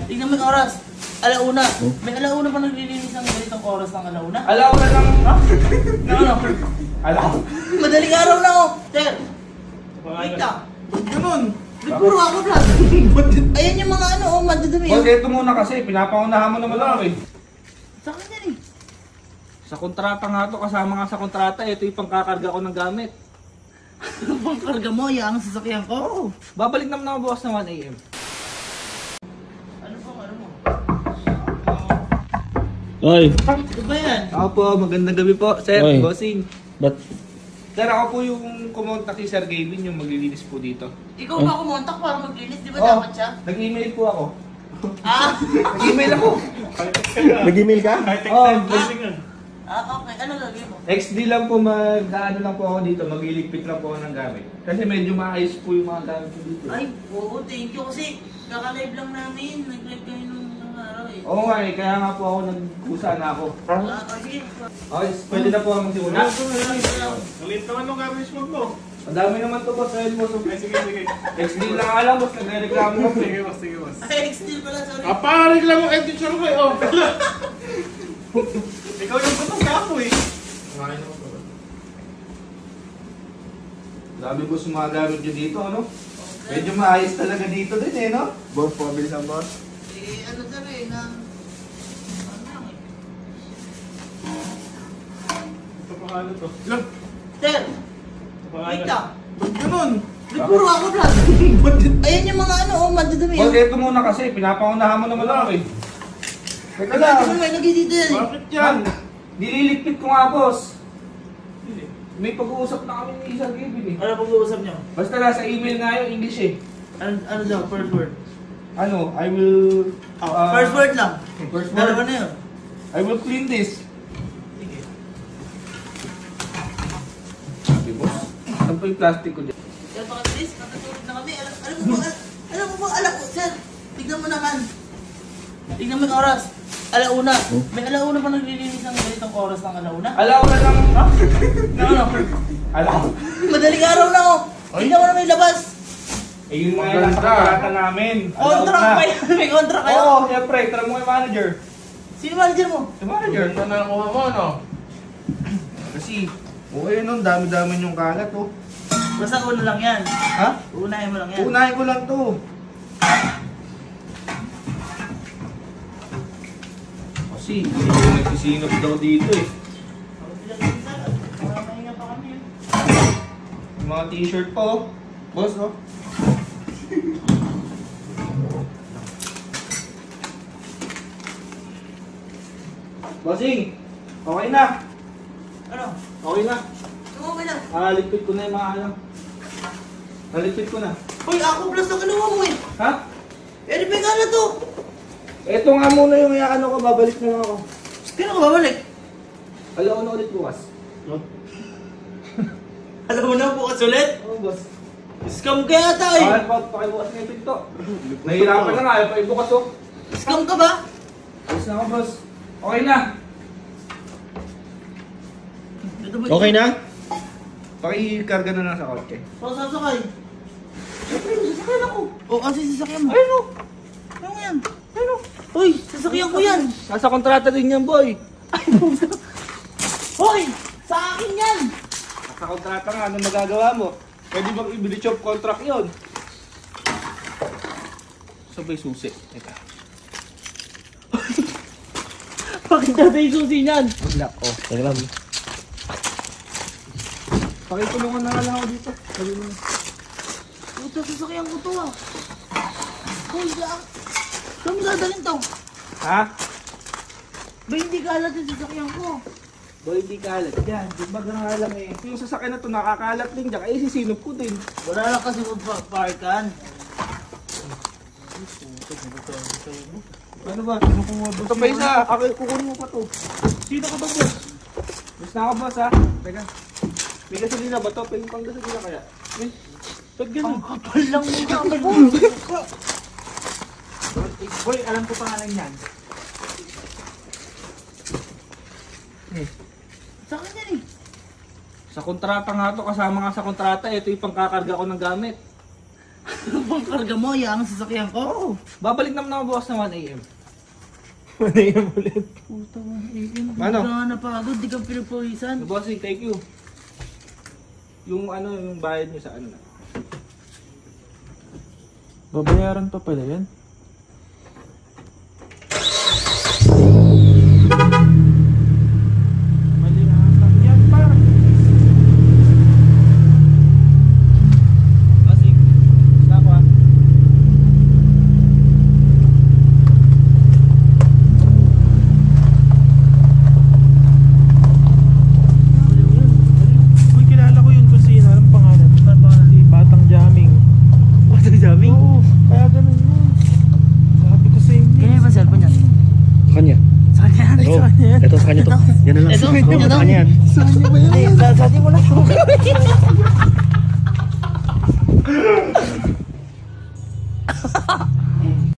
Tingnan mo yung oras. Alauna. May alauna pa naglilinis ng ganitong oras ng alauna? Alauna lang. Ha? Ano? Alauna. Madaling araw na oh. Sir. Wait lang. Ganun. Puro ako na. Ayan yung mga ano oh, madadumi. Boss, ito muna kasi. Pinapangunahan mo naman ako eh. Sa akin yan eh. Sa kontrata nga to, kasama nga sa kontrata, ito yung pangkakarga ko ng gamit. Ano bang karga mo? Yang sasakyan ko? Oo. Babalik naman ako bukas na 1 AM. Ano mo? Oy, Ano ba yan? Ako po, magandang gabi po, sir. Oy. Bossing. ba't Sir, ako po yung kumontak kay Sir Gavin, yung maglilinis po dito. Ikaw ba kumontak para maglinis? Di ba dapat siya? Nag-email po ako. Ah! Nag-email ako. nag-email ka? Okay. Ano gagawin mo? XD lang po, mag-ano lang po ako dito, magliligpit lang po ako ng gamit. Kasi medyo maayos po yung mga gamit ko dito. Ay, oo, thank you. Kasi kaka-live lang namin. Nag-live kayo nung araw eh. Oo nga eh, kaya nga po ako nagkusa na ako. Sige. Okay, pwede na po ako magsimula. Galit naman nung garbage mo po. Ang dami naman to boss, ayun mo. Ay, sige. XD lang alam, boss, nagre-reklamo ko. Sige, boss. Ay, still pala, sorry. Paparig lang mo edit siya kayo. Ikaw yung butas ka ako eh. Dami boss yung mga gamit nyo dito, ano? Medyo maayos talaga dito din eh, no? Boss, pabilis ang boss. Ano ka rin, ng... Ito pangalan to. Lang. Sir! Wait lang. Ganun. Puro ako na. Ayan yung mga ano, oh, madadumi. Boss, ito muna kasi, pinapangunahan mo naman ako eh. Teka lang. Ito may lagi dito yan eh. Bakit yan? Nililigpit ko nga, boss. May pag-uusap na kami ni Sir Gavin eh. Ano pag-uusap niyo? Basta nasa email nga yung English eh. Ano daw, first word? Ano, I will... First word lang. First Dalawa word. na yun. I will clean this. Sige. Sabi boss. Saan pa yung plastic ko dyan? Sir, baka please, matutulog na kami. Alam mo ba, alam ko, sir. Tignan mo naman. Tignan mo yung oras. Alauna. May alauna pa naglilinis ng ganitong oras ng alauna? Alauna lang. Ha? Ano? Alauna. Madaling araw na oh. Tignan mo na may labas. Eh yun nga yung nasa kontrata namin. Contract Alauna. pa yan. May contract kayo. Oo, siyempre. Tara mo kay manager. Sino manager mo? Si manager. Ganda na nakuha mo, no? Kasi, okay nun, dami-dami yung kalat oh. Basta una lang yan. Ha? Unahin mo lang yan. Unahin ko lang to. Kasi, nagsisinap daw dito eh. Yung mga t-shirt po, oh. Boss, oh. Bossing, okay na. Ano? Okay na. Okay na. Ligpit ko na yung mga ano. Naligpit ko na. Uy, ako plus na kinuha mo eh. Ha? Eh, di ba nga na to? Ito nga muna yung ano ko, babalik na lang ako. Kailan ka babalik? Alauna ulit bukas. Alam mo na, bukas ulit? Oo, boss. Scam ka yata eh. Bakit pa pakibukas na yung pinto? Nahihirapan na nga, ayaw pa ibukas oh. Scam ka ba? Ayos na ako, boss. Okay na. Okay na? Pakikarga na lang sa kotse. So, sasakay. Siyempre, sasakyan ako. O, kasi sasakyan mo. Ayun oh. Ano yan? Ano? Uy, sasakyan ko yan. Nasa kontrata din yan, boy. Ay, puta. Hoy, sa akin yan. Nasa kontrata nga, ano magagawa mo? Pwede bang i-breach contract yun? Sabay susi. Teka. Bakit natin yung susi niyan? Mag-lock, oh. Teka lang. Pakitulungan na lang ako dito. Sabi mo na. Puta, sasakyan ko to ah. Hoy, saan mo dadalhin to? Ha? Ba hindi kalat yung sasakyan ko? Boy, hindi kalat yan. Di ba nga lang eh. Yung sasakyan na to nakakalat din dyan. Eh, sisinop ko din. Wala lang kasi magpa-parkan. Ano ba? Ito pa isa. Ako, kukunin mo pa to. Sino ka ba, boss? Boss na ako, boss, ha? Teka. May gasolina ba to? Pwede pang gasolina kaya? Eh, ba't ganun? Ang kapal lang mo naman mo. Boy, alam ko pangalan yan. Sa akin yan eh. Sa kontrata nga to, kasama nga sa kontrata, ito yung pangkakarga ko ng gamit. Ano ang karga mo, ang sasakyan ko. Oo. Babalik naman ako bukas na 1 AM. 1 AM ulit. Puta mo, Ian. Ano? Hindi ka nga napagod, di ka pinapawisan. Bossing, thank you. Yung ano, yung bayad niyo sa ano na. Babayaran pa pala yan. Mali ata. Yan pa. Bossing, basta ako ah. Uy, kilala ko yun kasi anong pangalan? Si Batang Jamming. Batang jamming? Oo, kaya ganun yun. Sabi ko sa inyo. Ganyan ba cellphone yan? Sa kanya. Sa kanya yan? Oo. Ito sa kanya to. Yan na lang. Ito? Oo, Ito? sa kanya yan. Sa atin mo na.